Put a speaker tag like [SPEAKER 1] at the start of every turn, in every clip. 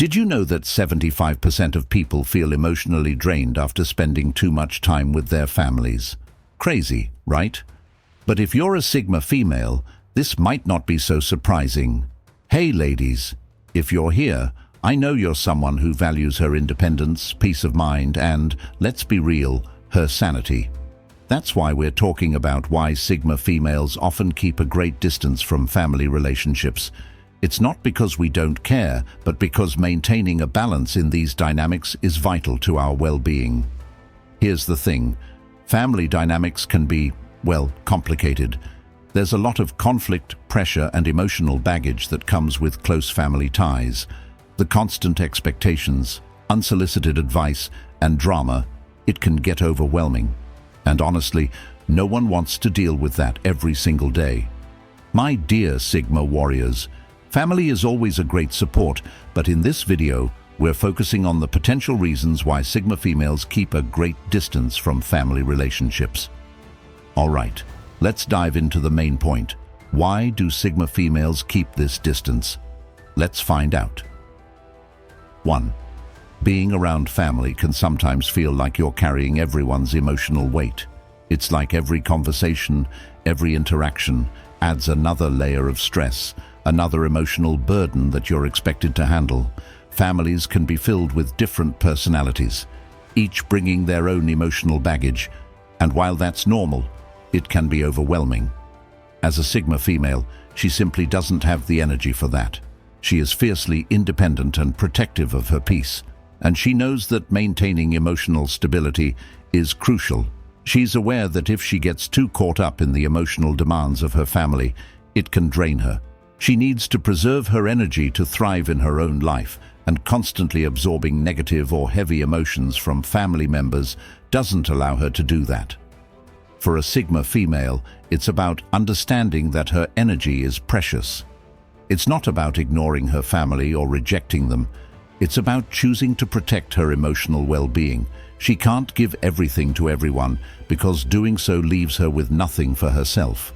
[SPEAKER 1] Did you know that 75% of people feel emotionally drained after spending too much time with their families? Crazy, right? But if you're a Sigma female, this might not be so surprising. Hey ladies, if you're here, I know you're someone who values her independence, peace of mind, and, let's be real, her sanity. That's why we're talking about why Sigma females often keep a great distance from family relationships. It's not because we don't care, but because maintaining a balance in these dynamics is vital to our well-being. Here's the thing. Family dynamics can be, well, complicated. There's a lot of conflict, pressure, and emotional baggage that comes with close family ties. The constant expectations, unsolicited advice, and drama, it can get overwhelming. And honestly, no one wants to deal with that every single day. My dear Sigma warriors, family is always a great support, but in this video, we're focusing on the potential reasons why Sigma females keep a great distance from family relationships. Alright, let's dive into the main point. Why do Sigma females keep this distance? Let's find out. 1. Being around family can sometimes feel like you're carrying everyone's emotional weight. It's like every conversation, every interaction adds another layer of stress, another emotional burden that you're expected to handle. Families can be filled with different personalities, each bringing their own emotional baggage, and while that's normal, it can be overwhelming. As a Sigma female, she simply doesn't have the energy for that. She is fiercely independent and protective of her peace, and she knows that maintaining emotional stability is crucial. She's aware that if she gets too caught up in the emotional demands of her family, it can drain her. She needs to preserve her energy to thrive in her own life, and constantly absorbing negative or heavy emotions from family members doesn't allow her to do that. For a Sigma female, it's about understanding that her energy is precious. It's not about ignoring her family or rejecting them. It's about choosing to protect her emotional well-being. She can't give everything to everyone because doing so leaves her with nothing for herself.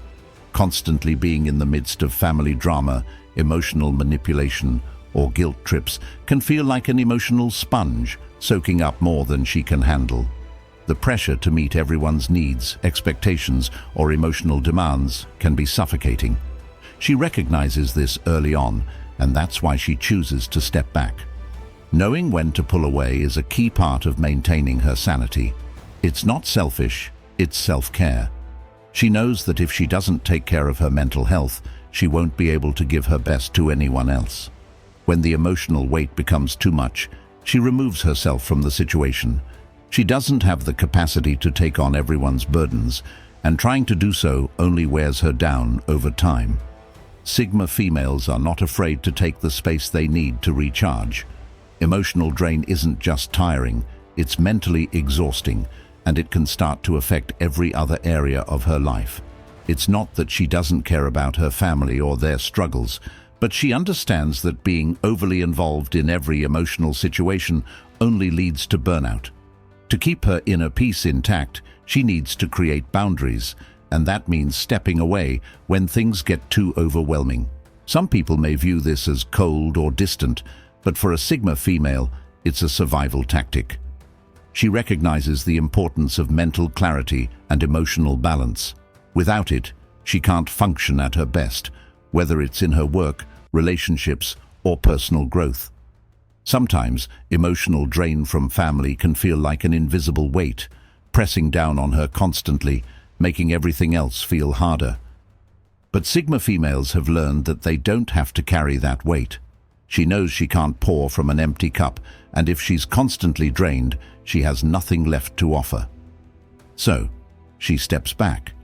[SPEAKER 1] Constantly being in the midst of family drama, emotional manipulation, or guilt trips can feel like an emotional sponge, soaking up more than she can handle. The pressure to meet everyone's needs, expectations, or emotional demands can be suffocating. She recognizes this early on, and that's why she chooses to step back. Knowing when to pull away is a key part of maintaining her sanity. It's not selfish, it's self-care. She knows that if she doesn't take care of her mental health, she won't be able to give her best to anyone else. When the emotional weight becomes too much, she removes herself from the situation. She doesn't have the capacity to take on everyone's burdens, and trying to do so only wears her down over time. Sigma females are not afraid to take the space they need to recharge. Emotional drain isn't just tiring, it's mentally exhausting, and it can start to affect every other area of her life. It's not that she doesn't care about her family or their struggles, but she understands that being overly involved in every emotional situation only leads to burnout. To keep her inner peace intact, she needs to create boundaries, and that means stepping away when things get too overwhelming. Some people may view this as cold or distant, but for a Sigma female, it's a survival tactic. She recognizes the importance of mental clarity and emotional balance. Without it, she can't function at her best, whether it's in her work, relationships, or personal growth. Sometimes, emotional drain from family can feel like an invisible weight, pressing down on her constantly, making everything else feel harder. But Sigma females have learned that they don't have to carry that weight. She knows she can't pour from an empty cup, and if she's constantly drained, she has nothing left to offer. So, she steps back.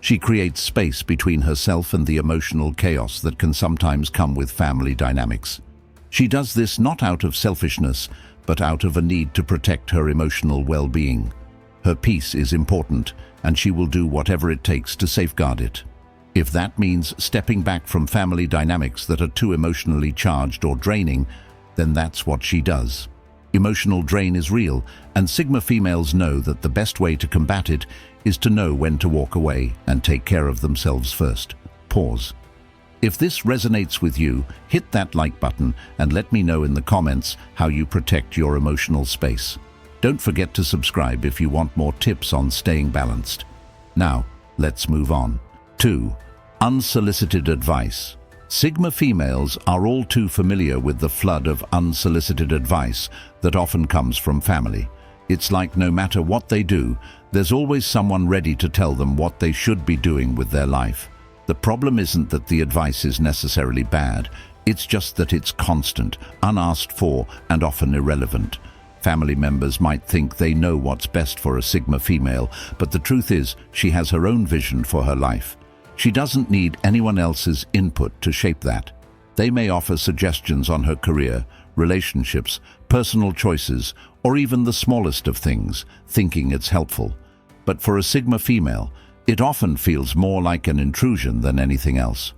[SPEAKER 1] She creates space between herself and the emotional chaos that can sometimes come with family dynamics. She does this not out of selfishness, but out of a need to protect her emotional well-being. Her peace is important, and she will do whatever it takes to safeguard it. If that means stepping back from family dynamics that are too emotionally charged or draining, then that's what she does. Emotional drain is real, and Sigma females know that the best way to combat it is to know when to walk away and take care of themselves first. Pause. If this resonates with you, hit that like button and let me know in the comments how you protect your emotional space. Don't forget to subscribe if you want more tips on staying balanced. Now, let's move on. 2. Unsolicited advice. Sigma females are all too familiar with the flood of unsolicited advice that often comes from family. It's like no matter what they do, there's always someone ready to tell them what they should be doing with their life. The problem isn't that the advice is necessarily bad, it's just that it's constant, unasked for, and often irrelevant. Family members might think they know what's best for a Sigma female, but the truth is, she has her own vision for her life. She doesn't need anyone else's input to shape that. They may offer suggestions on her career, relationships, personal choices, or even the smallest of things, thinking it's helpful. But for a Sigma female, it often feels more like an intrusion than anything else.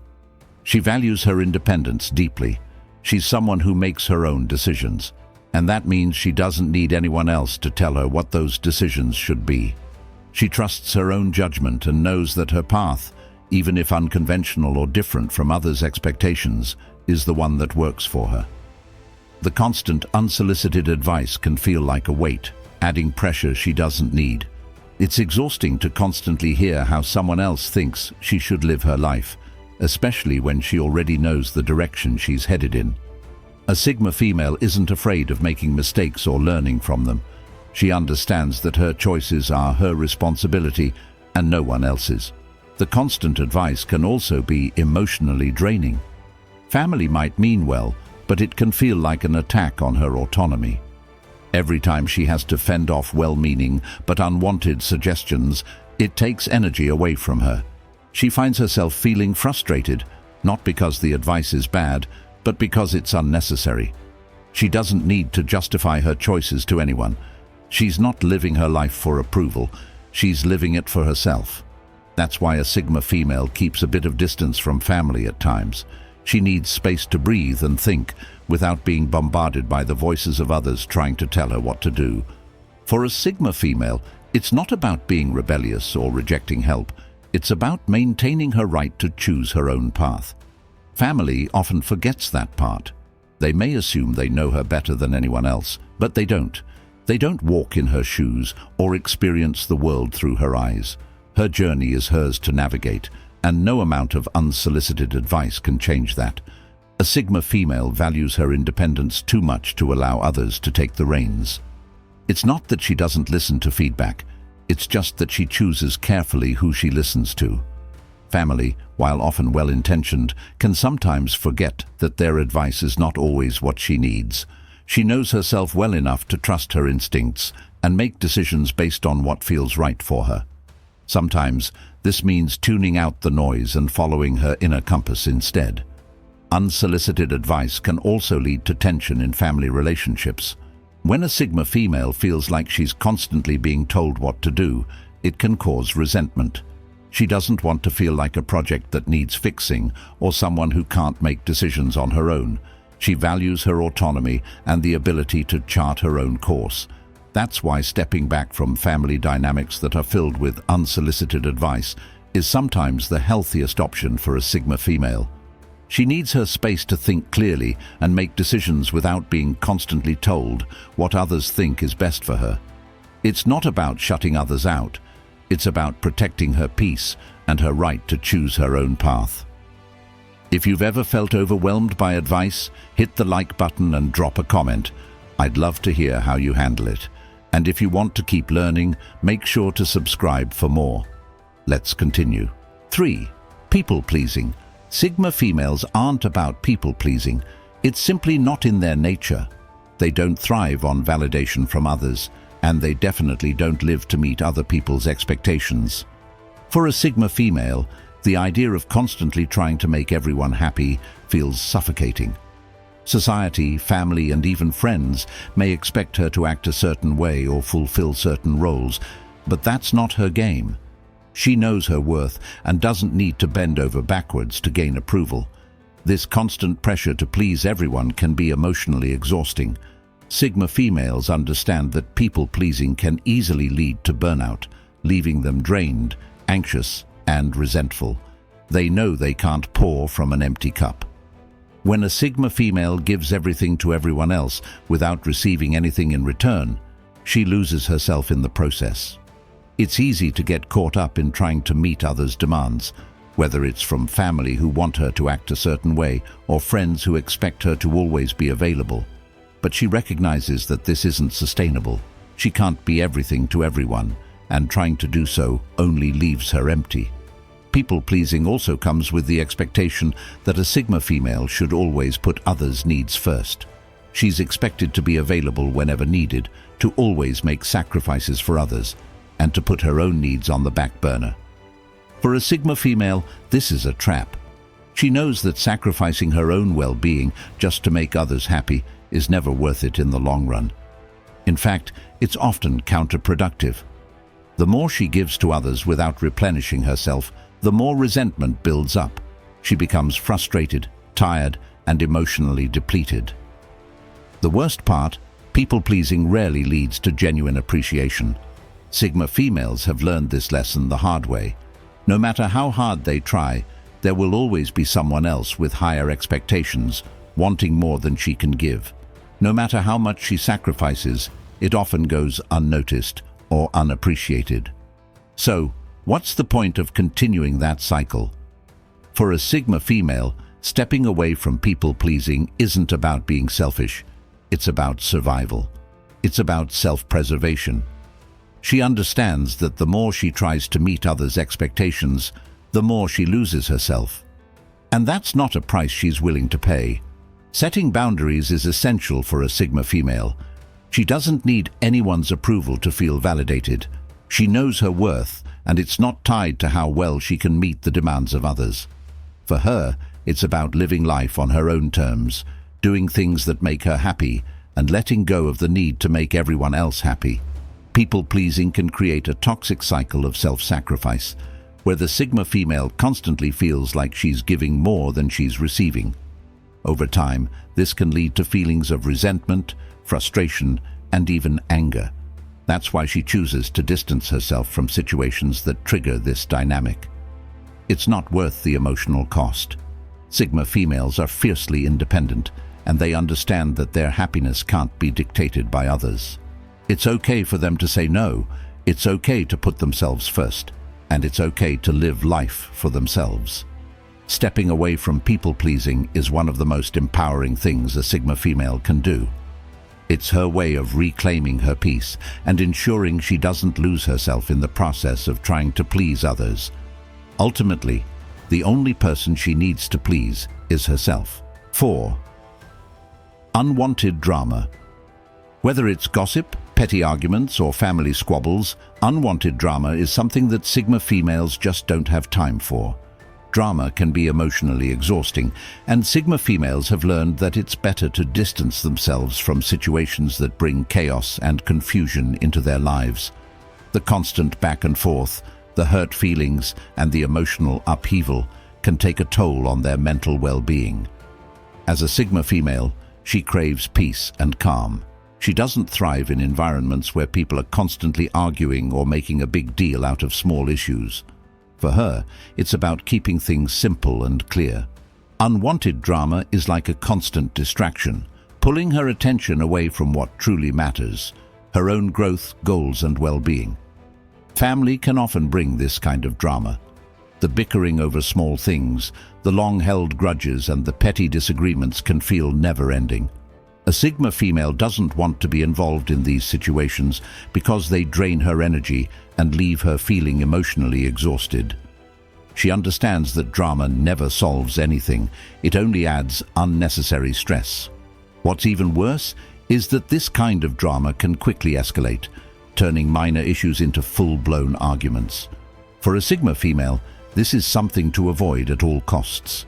[SPEAKER 1] She values her independence deeply. She's someone who makes her own decisions, and that means she doesn't need anyone else to tell her what those decisions should be. She trusts her own judgment and knows that her path, even if unconventional or different from others' expectations, is the one that works for her. The constant, unsolicited advice can feel like a weight, adding pressure she doesn't need. It's exhausting to constantly hear how someone else thinks she should live her life, especially when she already knows the direction she's headed in. A Sigma female isn't afraid of making mistakes or learning from them. She understands that her choices are her responsibility and no one else's. The constant advice can also be emotionally draining. Family might mean well, but it can feel like an attack on her autonomy. Every time she has to fend off well-meaning but unwanted suggestions, it takes energy away from her. She finds herself feeling frustrated, not because the advice is bad, but because it's unnecessary. She doesn't need to justify her choices to anyone. She's not living her life for approval, she's living it for herself. That's why a Sigma female keeps a bit of distance from family at times. She needs space to breathe and think without being bombarded by the voices of others trying to tell her what to do. For a Sigma female, it's not about being rebellious or rejecting help. It's about maintaining her right to choose her own path. Family often forgets that part. They may assume they know her better than anyone else, but they don't. They don't walk in her shoes or experience the world through her eyes. Her journey is hers to navigate, and no amount of unsolicited advice can change that. A Sigma female values her independence too much to allow others to take the reins. It's not that she doesn't listen to feedback, it's just that she chooses carefully who she listens to. Family, while often well-intentioned, can sometimes forget that their advice is not always what she needs. She knows herself well enough to trust her instincts and make decisions based on what feels right for her. Sometimes, this means tuning out the noise and following her inner compass instead. Unsolicited advice can also lead to tension in family relationships. When a Sigma female feels like she's constantly being told what to do, it can cause resentment. She doesn't want to feel like a project that needs fixing or someone who can't make decisions on her own. She values her autonomy and the ability to chart her own course. That's why stepping back from family dynamics that are filled with unsolicited advice is sometimes the healthiest option for a Sigma female. She needs her space to think clearly and make decisions without being constantly told what others think is best for her. It's not about shutting others out. It's about protecting her peace and her right to choose her own path. If you've ever felt overwhelmed by advice, hit the like button and drop a comment. I'd love to hear how you handle it. And if you want to keep learning, make sure to subscribe for more. Let's continue. 3. People-pleasing. Sigma females aren't about people-pleasing. It's simply not in their nature. They don't thrive on validation from others, and they definitely don't live to meet other people's expectations. For a Sigma female, the idea of constantly trying to make everyone happy feels suffocating. Society, family, and even friends may expect her to act a certain way or fulfill certain roles, but that's not her game. She knows her worth and doesn't need to bend over backwards to gain approval. This constant pressure to please everyone can be emotionally exhausting. Sigma females understand that people-pleasing can easily lead to burnout, leaving them drained, anxious, and resentful. They know they can't pour from an empty cup. When a Sigma female gives everything to everyone else without receiving anything in return, she loses herself in the process. It's easy to get caught up in trying to meet others' demands, whether it's from family who want her to act a certain way or friends who expect her to always be available. But she recognizes that this isn't sustainable. She can't be everything to everyone, and trying to do so only leaves her empty. People-pleasing also comes with the expectation that a Sigma female should always put others' needs first. She's expected to be available whenever needed, to always make sacrifices for others, and to put her own needs on the back burner. For a Sigma female, this is a trap. She knows that sacrificing her own well-being just to make others happy is never worth it in the long run. In fact, it's often counterproductive. The more she gives to others without replenishing herself, the more resentment builds up. She becomes frustrated, tired, and emotionally depleted. The worst part, people-pleasing rarely leads to genuine appreciation. Sigma females have learned this lesson the hard way. No matter how hard they try, there will always be someone else with higher expectations, wanting more than she can give. No matter how much she sacrifices, it often goes unnoticed or unappreciated. So, what's the point of continuing that cycle? For a Sigma female, stepping away from people-pleasing isn't about being selfish. It's about survival. It's about self-preservation. She understands that the more she tries to meet others' expectations, the more she loses herself. And that's not a price she's willing to pay. Setting boundaries is essential for a Sigma female. She doesn't need anyone's approval to feel validated. She knows her worth, and it's not tied to how well she can meet the demands of others. For her, it's about living life on her own terms, doing things that make her happy, and letting go of the need to make everyone else happy. People-pleasing can create a toxic cycle of self-sacrifice, where the Sigma female constantly feels like she's giving more than she's receiving. Over time, this can lead to feelings of resentment, frustration, and even anger. That's why she chooses to distance herself from situations that trigger this dynamic. It's not worth the emotional cost. Sigma females are fiercely independent, and they understand that their happiness can't be dictated by others. It's okay for them to say no, it's okay to put themselves first, and it's okay to live life for themselves. Stepping away from people-pleasing is one of the most empowering things a Sigma female can do. It's her way of reclaiming her peace and ensuring she doesn't lose herself in the process of trying to please others. Ultimately, the only person she needs to please is herself. 4. Unwanted drama. Whether it's gossip, petty arguments, or family squabbles, unwanted drama is something that Sigma females just don't have time for. Drama can be emotionally exhausting, and Sigma females have learned that it's better to distance themselves from situations that bring chaos and confusion into their lives. The constant back and forth, the hurt feelings, and the emotional upheaval can take a toll on their mental well-being. As a Sigma female, she craves peace and calm. She doesn't thrive in environments where people are constantly arguing or making a big deal out of small issues. For her, it's about keeping things simple and clear. Unwanted drama is like a constant distraction, pulling her attention away from what truly matters, her own growth, goals, and well-being. Family can often bring this kind of drama. The bickering over small things, the long-held grudges, and the petty disagreements can feel never-ending. A Sigma female doesn't want to be involved in these situations because they drain her energy and leave her feeling emotionally exhausted. She understands that drama never solves anything, it only adds unnecessary stress. What's even worse is that this kind of drama can quickly escalate, turning minor issues into full-blown arguments. For a Sigma female, this is something to avoid at all costs.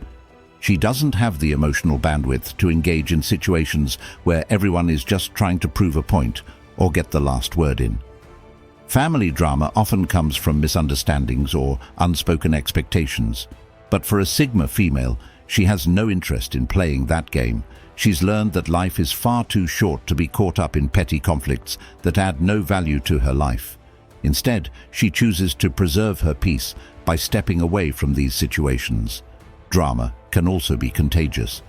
[SPEAKER 1] She doesn't have the emotional bandwidth to engage in situations where everyone is just trying to prove a point or get the last word in. Family drama often comes from misunderstandings or unspoken expectations, but for a Sigma female, she has no interest in playing that game. She's learned that life is far too short to be caught up in petty conflicts that add no value to her life. Instead, she chooses to preserve her peace by stepping away from these situations. Drama can also be contagious.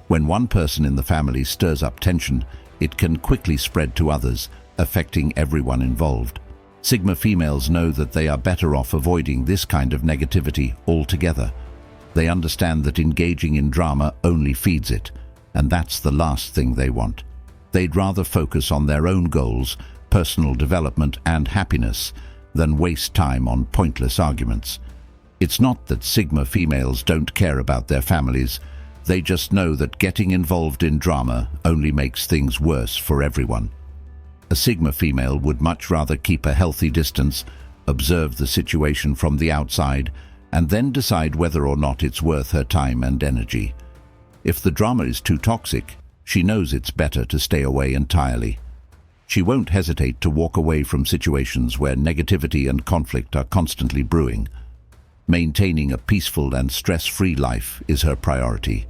[SPEAKER 1] When one person in the family stirs up tension, it can quickly spread to others, affecting everyone involved. Sigma females know that they are better off avoiding this kind of negativity altogether. They understand that engaging in drama only feeds it, and that's the last thing they want. They'd rather focus on their own goals, personal development and happiness, than waste time on pointless arguments. It's not that Sigma females don't care about their families, they just know that getting involved in drama only makes things worse for everyone. A Sigma female would much rather keep a healthy distance, observe the situation from the outside, and then decide whether or not it's worth her time and energy. If the drama is too toxic, she knows it's better to stay away entirely. She won't hesitate to walk away from situations where negativity and conflict are constantly brewing. Maintaining a peaceful and stress-free life is her priority.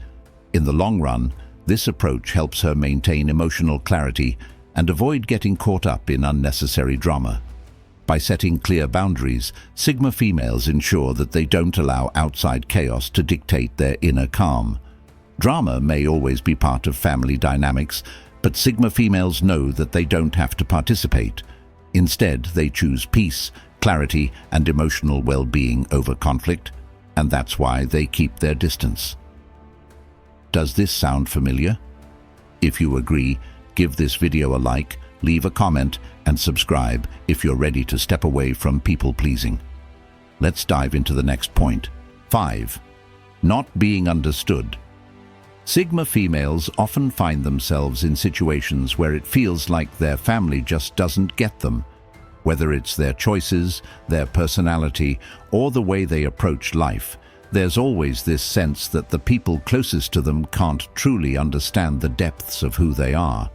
[SPEAKER 1] In the long run, this approach helps her maintain emotional clarity and avoid getting caught up in unnecessary drama. By setting clear boundaries, Sigma females ensure that they don't allow outside chaos to dictate their inner calm. Drama may always be part of family dynamics, but Sigma females know that they don't have to participate. Instead, they choose peace, clarity, and emotional well-being over conflict, and that's why they keep their distance. Does this sound familiar? If you agree, give this video a like, leave a comment, and subscribe if you're ready to step away from people-pleasing. Let's dive into the next point. 5. Not being understood. Sigma females often find themselves in situations where it feels like their family just doesn't get them. Whether it's their choices, their personality, or the way they approach life, there's always this sense that the people closest to them can't truly understand the depths of who they are.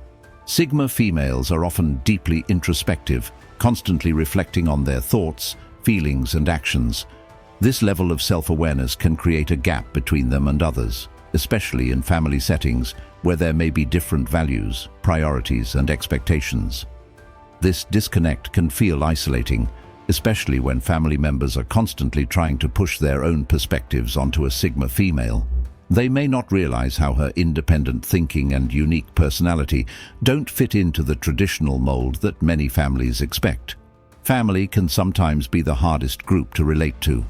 [SPEAKER 1] Sigma females are often deeply introspective, constantly reflecting on their thoughts, feelings, and actions. This level of self-awareness can create a gap between them and others, especially in family settings where there may be different values, priorities, and expectations. This disconnect can feel isolating, especially when family members are constantly trying to push their own perspectives onto a Sigma female. They may not realize how her independent thinking and unique personality don't fit into the traditional mold that many families expect. Family can sometimes be the hardest group to relate to.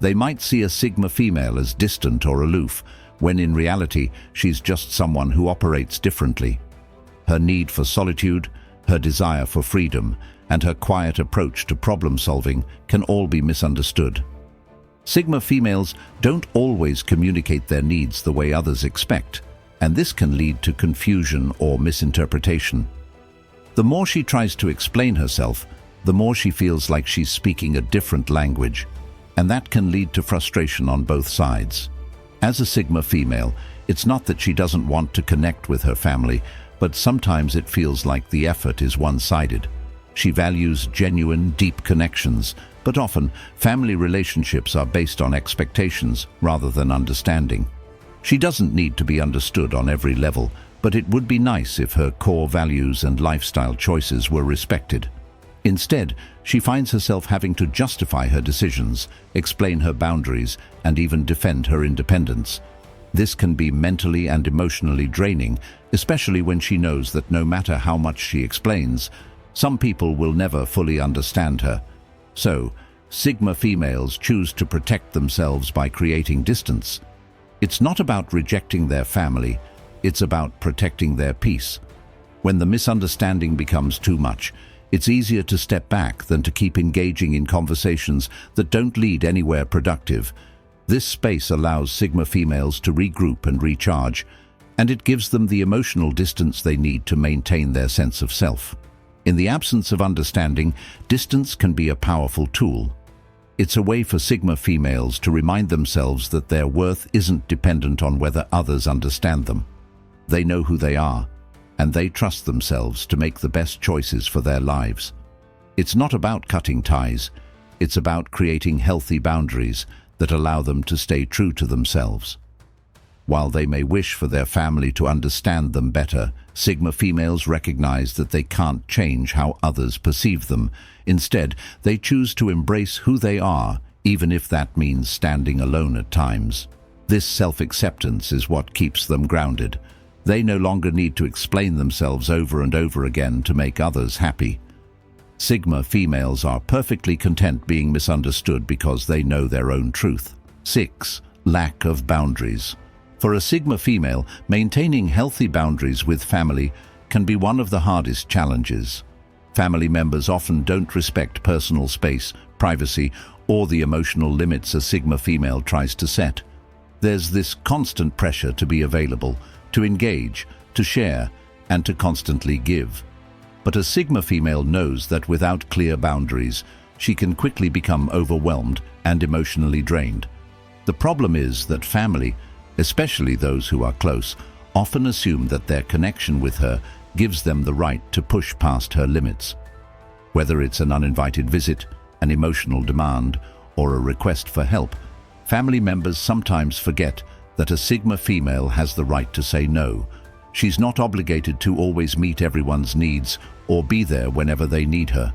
[SPEAKER 1] They might see a Sigma female as distant or aloof, when in reality she's just someone who operates differently. Her need for solitude, her desire for freedom, and her quiet approach to problem-solving can all be misunderstood. Sigma females don't always communicate their needs the way others expect, and this can lead to confusion or misinterpretation. The more she tries to explain herself, the more she feels like she's speaking a different language, and that can lead to frustration on both sides. As a Sigma female, it's not that she doesn't want to connect with her family, but sometimes it feels like the effort is one-sided. She values genuine, deep connections, but often family relationships are based on expectations rather than understanding. She doesn't need to be understood on every level, but it would be nice if her core values and lifestyle choices were respected. Instead, she finds herself having to justify her decisions, explain her boundaries, and even defend her independence. This can be mentally and emotionally draining, especially when she knows that no matter how much she explains, some people will never fully understand her. So, Sigma females choose to protect themselves by creating distance. It's not about rejecting their family, it's about protecting their peace. When the misunderstanding becomes too much, it's easier to step back than to keep engaging in conversations that don't lead anywhere productive. This space allows Sigma females to regroup and recharge, and it gives them the emotional distance they need to maintain their sense of self. In the absence of understanding, distance can be a powerful tool. It's a way for Sigma females to remind themselves that their worth isn't dependent on whether others understand them. They know who they are, and they trust themselves to make the best choices for their lives. It's not about cutting ties, it's about creating healthy boundaries that allow them to stay true to themselves. While they may wish for their family to understand them better, Sigma females recognize that they can't change how others perceive them. Instead, they choose to embrace who they are, even if that means standing alone at times. This self-acceptance is what keeps them grounded. They no longer need to explain themselves over and over again to make others happy. Sigma females are perfectly content being misunderstood because they know their own truth. 6. Lack of boundaries. For a Sigma female, maintaining healthy boundaries with family can be one of the hardest challenges. Family members often don't respect personal space, privacy, or the emotional limits a Sigma female tries to set. There's this constant pressure to be available, to engage, to share, and to constantly give. But a Sigma female knows that without clear boundaries, she can quickly become overwhelmed and emotionally drained. The problem is that family, especially those who are close, often assume that their connection with her gives them the right to push past her limits. Whether it's an uninvited visit, an emotional demand, or a request for help, family members sometimes forget that a Sigma female has the right to say no. She's not obligated to always meet everyone's needs or be there whenever they need her.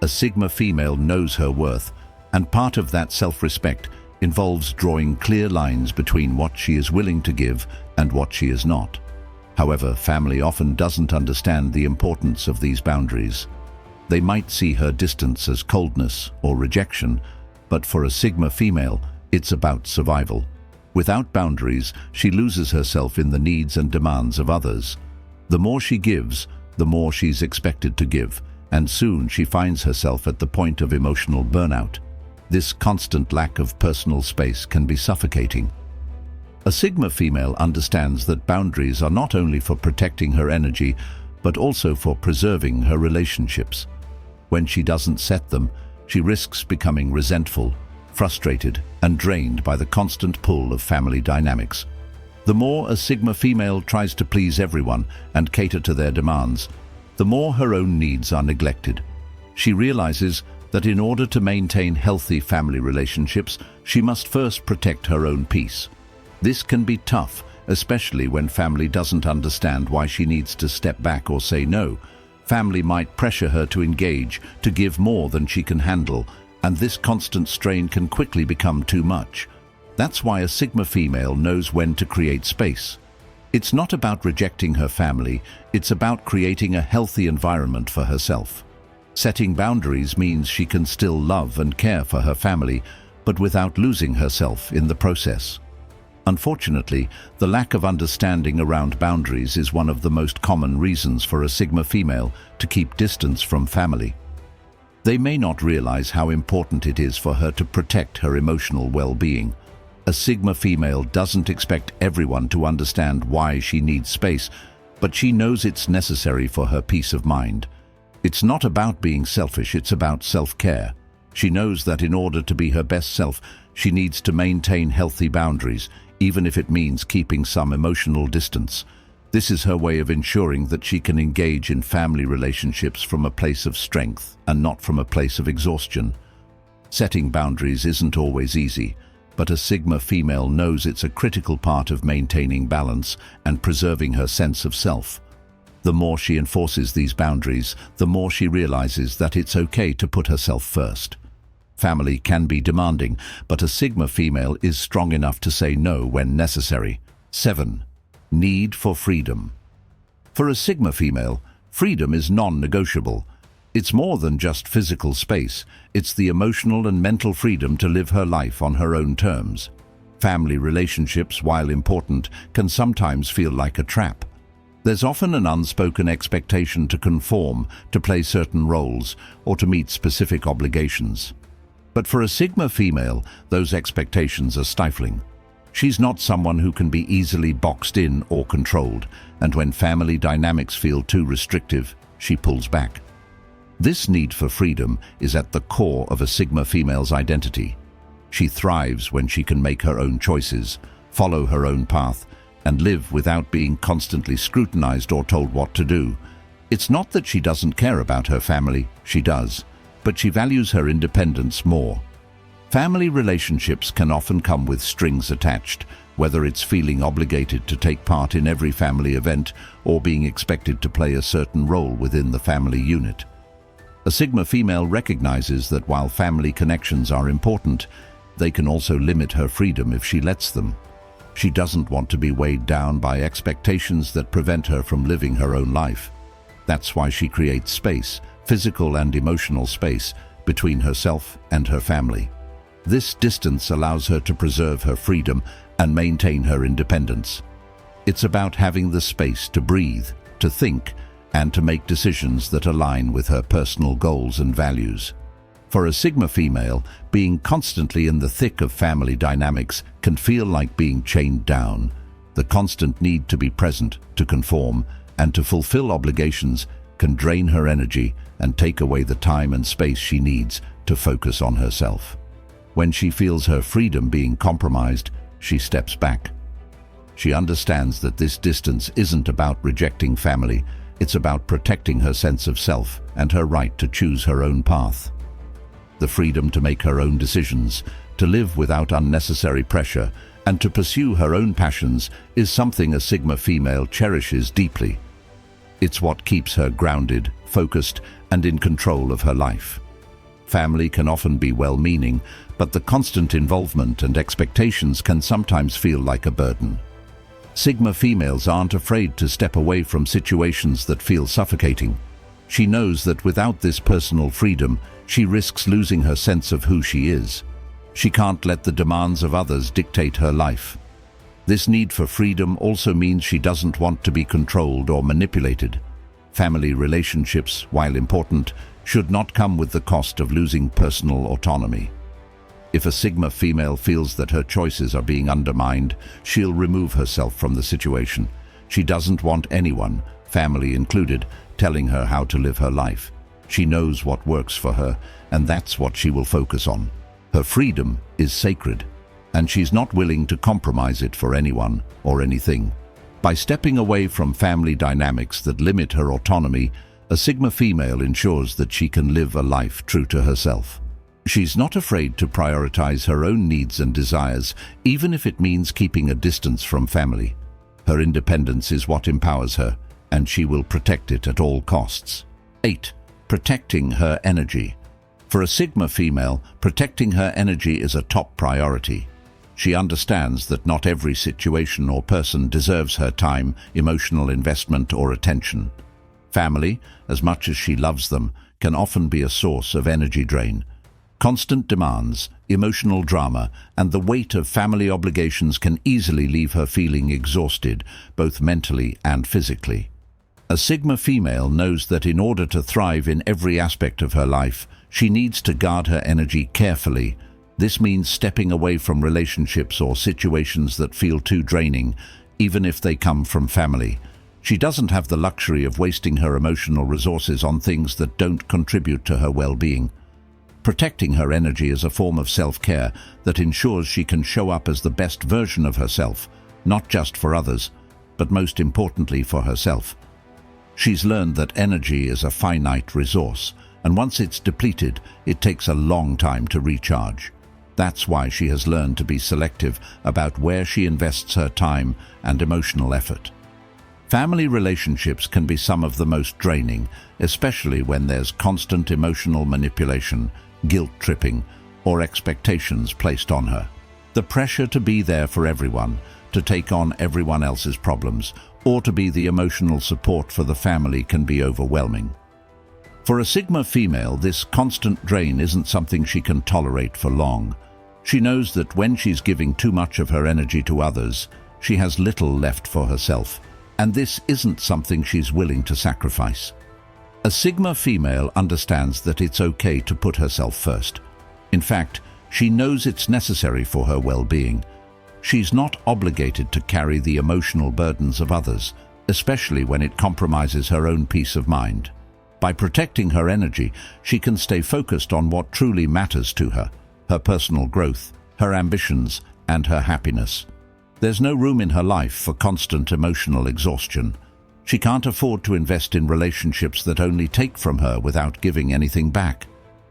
[SPEAKER 1] A Sigma female knows her worth, and part of that self-respect involves drawing clear lines between what she is willing to give and what she is not. However, family often doesn't understand the importance of these boundaries. They might see her distance as coldness or rejection, but for a Sigma female, it's about survival. Without boundaries, she loses herself in the needs and demands of others. The more she gives, the more she's expected to give, and soon she finds herself at the point of emotional burnout. This constant lack of personal space can be suffocating. A Sigma female understands that boundaries are not only for protecting her energy, but also for preserving her relationships. When she doesn't set them, she risks becoming resentful, frustrated, and drained by the constant pull of family dynamics. The more a Sigma female tries to please everyone and cater to their demands, the more her own needs are neglected. She realizes that in order to maintain healthy family relationships, she must first protect her own peace. This can be tough, especially when family doesn't understand why she needs to step back or say no. Family might pressure her to engage, to give more than she can handle, and this constant strain can quickly become too much. That's why a Sigma female knows when to create space. It's not about rejecting her family, it's about creating a healthy environment for herself. Setting boundaries means she can still love and care for her family, but without losing herself in the process. Unfortunately, the lack of understanding around boundaries is one of the most common reasons for a Sigma female to keep distance from family. They may not realize how important it is for her to protect her emotional well-being. A Sigma female doesn't expect everyone to understand why she needs space, but she knows it's necessary for her peace of mind. It's not about being selfish, it's about self-care. She knows that in order to be her best self, she needs to maintain healthy boundaries, even if it means keeping some emotional distance. This is her way of ensuring that she can engage in family relationships from a place of strength and not from a place of exhaustion. Setting boundaries isn't always easy, but a Sigma female knows it's a critical part of maintaining balance and preserving her sense of self. The more she enforces these boundaries, the more she realizes that it's okay to put herself first. Family can be demanding, but a Sigma female is strong enough to say no when necessary. 7. Need for freedom. For a Sigma female, freedom is non-negotiable. It's more than just physical space. It's the emotional and mental freedom to live her life on her own terms. Family relationships, while important, can sometimes feel like a trap. There's often an unspoken expectation to conform, to play certain roles, or to meet specific obligations. But for a Sigma female, those expectations are stifling. She's not someone who can be easily boxed in or controlled, and when family dynamics feel too restrictive, she pulls back. This need for freedom is at the core of a Sigma female's identity. She thrives when she can make her own choices, follow her own path, and live without being constantly scrutinized or told what to do. It's not that she doesn't care about her family, she does, but she values her independence more. Family relationships can often come with strings attached, whether it's feeling obligated to take part in every family event or being expected to play a certain role within the family unit. A Sigma female recognizes that while family connections are important, they can also limit her freedom if she lets them. She doesn't want to be weighed down by expectations that prevent her from living her own life. That's why she creates space, physical and emotional space, between herself and her family. This distance allows her to preserve her freedom and maintain her independence. It's about having the space to breathe, to think, and to make decisions that align with her personal goals and values. For a Sigma female, being constantly in the thick of family dynamics can feel like being chained down. The constant need to be present, to conform, and to fulfill obligations can drain her energy and take away the time and space she needs to focus on herself. When she feels her freedom being compromised, she steps back. She understands that this distance isn't about rejecting family, it's about protecting her sense of self and her right to choose her own path. The freedom to make her own decisions, to live without unnecessary pressure, and to pursue her own passions is something a Sigma female cherishes deeply. It's what keeps her grounded, focused, and in control of her life. Family can often be well-meaning, but the constant involvement and expectations can sometimes feel like a burden. Sigma females aren't afraid to step away from situations that feel suffocating. She knows that without this personal freedom, she risks losing her sense of who she is. She can't let the demands of others dictate her life. This need for freedom also means she doesn't want to be controlled or manipulated. Family relationships, while important, should not come with the cost of losing personal autonomy. If a Sigma female feels that her choices are being undermined, she'll remove herself from the situation. She doesn't want anyone, family included, telling her how to live her life. She knows what works for her, and that's what she will focus on. Her freedom is sacred, and she's not willing to compromise it for anyone or anything. By stepping away from family dynamics that limit her autonomy, a Sigma female ensures that she can live a life true to herself. She's not afraid to prioritize her own needs and desires, even if it means keeping a distance from family. Her independence is what empowers her, and she will protect it at all costs. 8. Protecting her energy. For a Sigma female, protecting her energy is a top priority. She understands that not every situation or person deserves her time, emotional investment, or attention. Family, as much as she loves them, can often be a source of energy drain. Constant demands, emotional drama, and the weight of family obligations can easily leave her feeling exhausted, both mentally and physically. A Sigma female knows that in order to thrive in every aspect of her life, she needs to guard her energy carefully. This means stepping away from relationships or situations that feel too draining, even if they come from family. She doesn't have the luxury of wasting her emotional resources on things that don't contribute to her well-being. Protecting her energy is a form of self-care that ensures she can show up as the best version of herself, not just for others, but most importantly for herself. She's learned that energy is a finite resource, and once it's depleted, it takes a long time to recharge. That's why she has learned to be selective about where she invests her time and emotional effort. Family relationships can be some of the most draining, especially when there's constant emotional manipulation, guilt-tripping, or expectations placed on her. The pressure to be there for everyone, to take on everyone else's problems, or to be the emotional support for the family can be overwhelming. For a Sigma female, this constant drain isn't something she can tolerate for long. She knows that when she's giving too much of her energy to others, she has little left for herself, and this isn't something she's willing to sacrifice. A Sigma female understands that it's okay to put herself first. In fact, she knows it's necessary for her well-being. She's not obligated to carry the emotional burdens of others, especially when it compromises her own peace of mind. By protecting her energy, she can stay focused on what truly matters to her, her personal growth, her ambitions, and her happiness. There's no room in her life for constant emotional exhaustion. She can't afford to invest in relationships that only take from her without giving anything back.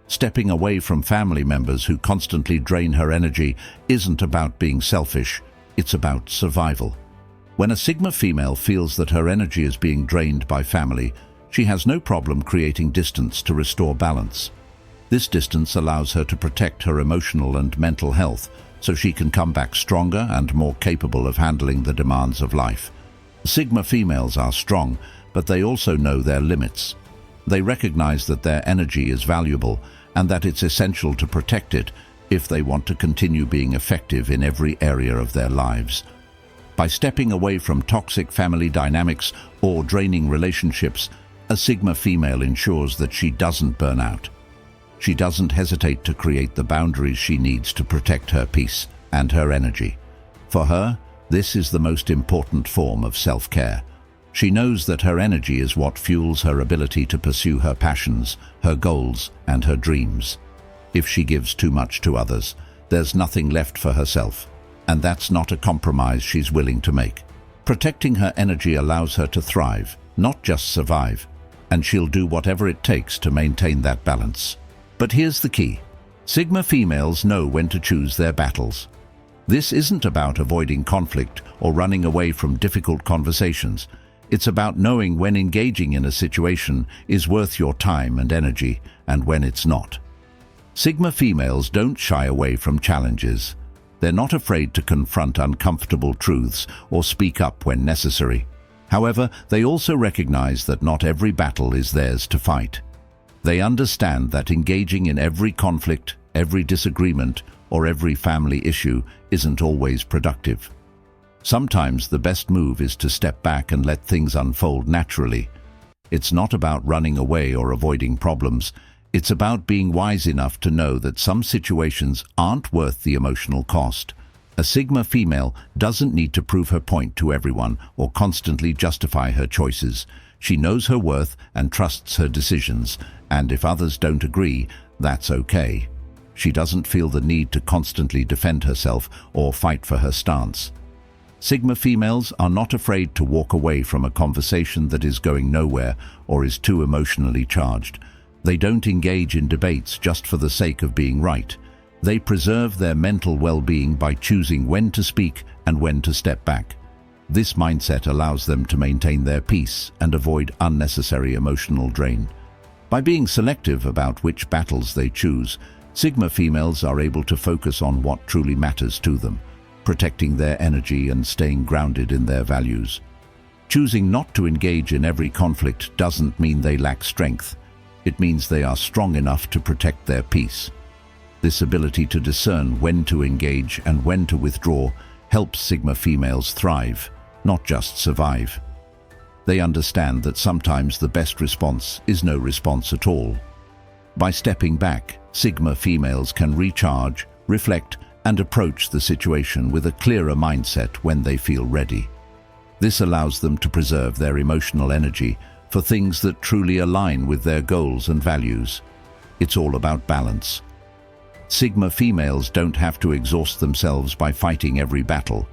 [SPEAKER 1] Stepping away from family members who constantly drain her energy isn't about being selfish, it's about survival. When a Sigma female feels that her energy is being drained by family, She has no problem creating distance to restore balance. This distance allows her to protect her emotional and mental health, so she can come back stronger and more capable of handling the demands of life. Sigma females are strong, but they also know their limits. They recognize that their energy is valuable and that it's essential to protect it if they want to continue being effective in every area of their lives. By stepping away from toxic family dynamics or draining relationships, a Sigma female ensures that she doesn't burn out. She doesn't hesitate to create the boundaries she needs to protect her peace and her energy. For her, this is the most important form of self-care. She knows that her energy is what fuels her ability to pursue her passions, her goals, and her dreams. If she gives too much to others, there's nothing left for herself, and that's not a compromise she's willing to make. Protecting her energy allows her to thrive, not just survive, and she'll do whatever it takes to maintain that balance. But here's the key. Sigma females know when to choose their battles. This isn't about avoiding conflict or running away from difficult conversations. It's about knowing when engaging in a situation is worth your time and energy and when it's not. Sigma females don't shy away from challenges. They're not afraid to confront uncomfortable truths or speak up when necessary. However, they also recognize that not every battle is theirs to fight. They understand that engaging in every conflict, every disagreement, or every family issue isn't always productive. Sometimes the best move is to step back and let things unfold naturally. It's not about running away or avoiding problems. It's about being wise enough to know that some situations aren't worth the emotional cost. A Sigma female doesn't need to prove her point to everyone or constantly justify her choices. She knows her worth and trusts her decisions, and if others don't agree, that's okay. She doesn't feel the need to constantly defend herself or fight for her stance. Sigma females are not afraid to walk away from a conversation that is going nowhere or is too emotionally charged. They don't engage in debates just for the sake of being right. They preserve their mental well-being by choosing when to speak and when to step back. This mindset allows them to maintain their peace and avoid unnecessary emotional drain. By being selective about which battles they choose, Sigma females are able to focus on what truly matters to them, protecting their energy and staying grounded in their values. Choosing not to engage in every conflict doesn't mean they lack strength. It means they are strong enough to protect their peace. This ability to discern when to engage and when to withdraw helps Sigma females thrive, not just survive. They understand that sometimes the best response is no response at all. By stepping back, Sigma females can recharge, reflect, and approach the situation with a clearer mindset when they feel ready. This allows them to preserve their emotional energy for things that truly align with their goals and values. It's all about balance. Sigma females don't have to exhaust themselves by fighting every battle.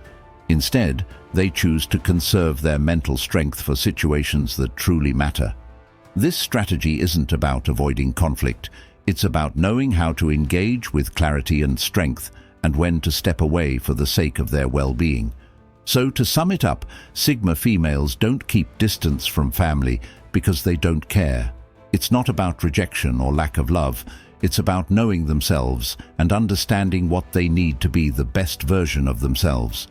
[SPEAKER 1] Instead, they choose to conserve their mental strength for situations that truly matter. This strategy isn't about avoiding conflict. It's about knowing how to engage with clarity and strength and when to step away for the sake of their well-being. So, to sum it up, Sigma females don't keep distance from family because they don't care. It's not about rejection or lack of love. It's about knowing themselves and understanding what they need to be the best version of themselves.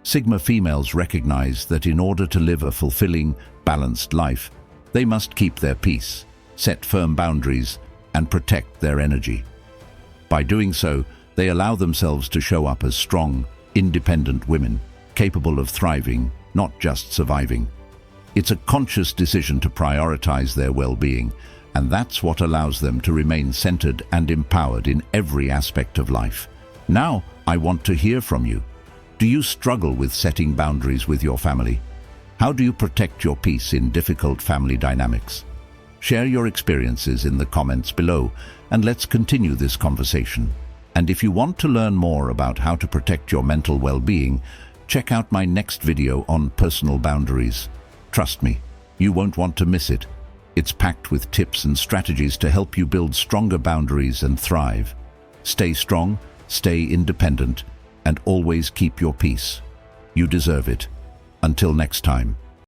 [SPEAKER 1] Sigma females recognize that in order to live a fulfilling, balanced life, they must keep their peace, set firm boundaries, and protect their energy. By doing so, they allow themselves to show up as strong, independent women, capable of thriving, not just surviving. It's a conscious decision to prioritize their well-being, and that's what allows them to remain centered and empowered in every aspect of life. Now, I want to hear from you. Do you struggle with setting boundaries with your family? How do you protect your peace in difficult family dynamics? Share your experiences in the comments below, and let's continue this conversation. And if you want to learn more about how to protect your mental well-being, check out my next video on personal boundaries. Trust me, you won't want to miss it. It's packed with tips and strategies to help you build stronger boundaries and thrive. Stay strong, stay independent, and always keep your peace. You deserve it. Until next time.